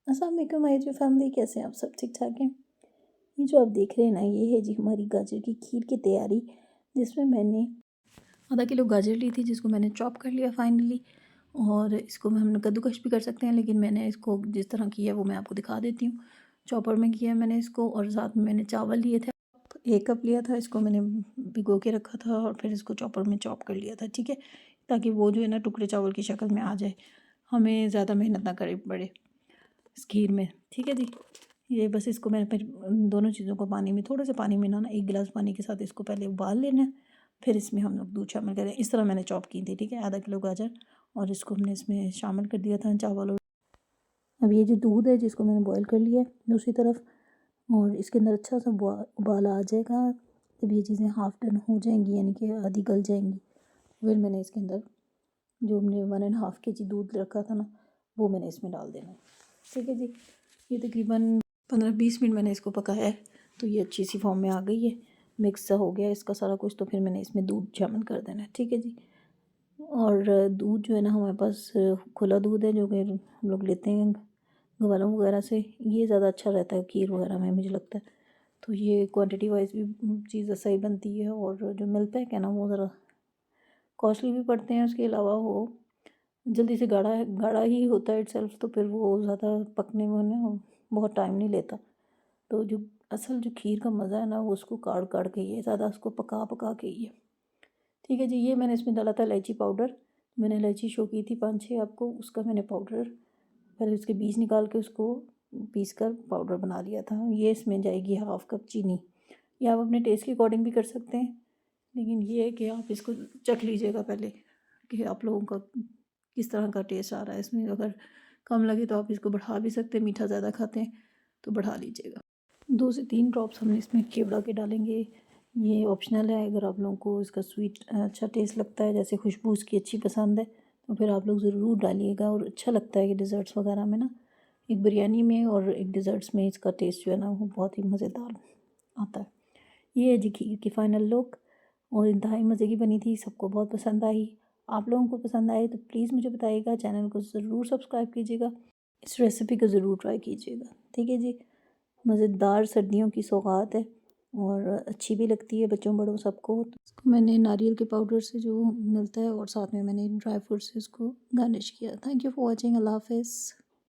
अस्सलाम वालेकुम माय जो फैमिली, कैसे हैं आप सब? ठीक ठाक हैं? ये जो आप देख रहे हैं ना, ये है जी हमारी गाजर की खीर की तैयारी, जिसमें मैंने आधा किलो गाजर ली थी, जिसको मैंने चॉप कर लिया फाइनली। और इसको हम कद्दूकश भी कर सकते हैं, लेकिन मैंने इसको जिस तरह किया वो मैं आपको दिखा देती हूँ। चॉपर में किया मैंने इसको, और साथ में मैंने चावल लिए थे, 1 कप लिया था। इसको मैंने भिगो के रखा था और फिर इसको चॉपर में चॉप कर लिया था, ठीक है, ताकि वो जो है ना टुकड़े चावल की शक्ल में आ जाए, हमें ज़्यादा मेहनत ना करनी पड़े इस खीर में, ठीक है जी। ये बस इसको मैंने फिर दोनों चीज़ों को पानी में, थोड़े से पानी में ना 1 गिलास पानी के साथ इसको पहले उबाल लेना है, फिर इसमें हम लोग दूध शामिल करें। इस तरह मैंने चॉप की थी, ठीक है, आधा किलो गाजर, और इसको हमने इसमें शामिल कर दिया था चावल। और अब ये जो दूध है जिसको मैंने बॉईल कर लिया है दूसरी तरफ, और इसके अंदर अच्छा सा उबाला आ जाएगा। जब ये चीज़ें हाफ डन हो जाएंगी, यानी कि आधी गल जाएंगी, फिर मैंने इसके अंदर जो हमने 1.5 kg दूध रखा था ना, वो मैंने इसमें डाल देना, ठीक है जी। ये तकरीबन 15-20 मिनट मैंने इसको पकाया है, तो ये अच्छी सी फॉर्म में आ गई है, मिक्स सा हो गया इसका सारा कुछ। तो फिर मैंने इसमें दूध शामिल कर देना है, ठीक है जी। और दूध जो है ना, हमारे पास खुला दूध है जो कि हम लोग लेते हैं गवालों वगैरह से, ये ज़्यादा अच्छा रहता है खीर वगैरह में, मुझे लगता है। तो ये क्वांटिटी वाइज भी चीज़ सही बनती है। और जो मिल्क पैक है ना, वो ज़रा कॉस्टली भी पड़ते हैं, उसके अलावा वो जल्दी से गाढ़ा गाढ़ा ही होता है इटसेल्फ, तो फिर वो ज़्यादा पकने में ना बहुत टाइम नहीं लेता। तो जो असल जो खीर का मज़ा है ना, वो उसको काढ़ काढ़ के ही है, ज़्यादा उसको पका पका के ही है, ठीक है जी। ये मैंने इसमें डाला था इलायची पाउडर, मैंने इलायची शो की थी 5-6 आपको, उसका मैंने पाउडर पहले उसके बीज निकाल के उसको पीस कर पाउडर बना लिया था। ये इसमें जाएगी 1/2 कप चीनी, या आप अपने टेस्ट के अकॉर्डिंग भी कर सकते हैं, लेकिन ये है कि आप इसको चख लीजिएगा पहले कि आप लोगों का किस तरह का टेस्ट आ रहा है इसमें। अगर कम लगे तो आप इसको बढ़ा भी सकते हैं, मीठा ज़्यादा खाते हैं तो बढ़ा लीजिएगा। 2 से 3 ड्रॉप्स हम इसमें केवड़ा के डालेंगे, ये ऑप्शनल है। अगर आप लोगों को इसका स्वीट अच्छा टेस्ट लगता है, जैसे खुशबू उसकी अच्छी पसंद है, तो फिर आप लोग ज़रूर डालिएगा। और अच्छा लगता है ये डिज़र्ट्स वगैरह में ना, एक बिरयानी में और एक डिज़र्ट्स में इसका टेस्ट जो है ना वो बहुत ही मज़ेदार आता है। ये है जी खीर की फ़ाइनल लुक, और इंतहाई मज़े की बनी थी, सबको बहुत पसंद आई। आप लोगों को पसंद आए तो प्लीज़ मुझे बताइएगा, चैनल को ज़रूर सब्सक्राइब कीजिएगा, इस रेसिपी को ज़रूर ट्राई कीजिएगा, ठीक है जी। मज़ेदार सर्दियों की सौगात है, और अच्छी भी लगती है बच्चों बड़ों सबको। तो इसको मैंने नारियल के पाउडर से जो मिलता है, और साथ में मैंने ड्राई फ्रूट से इसको गार्निश किया। Thank you for watching. Allah हाफ़िज़।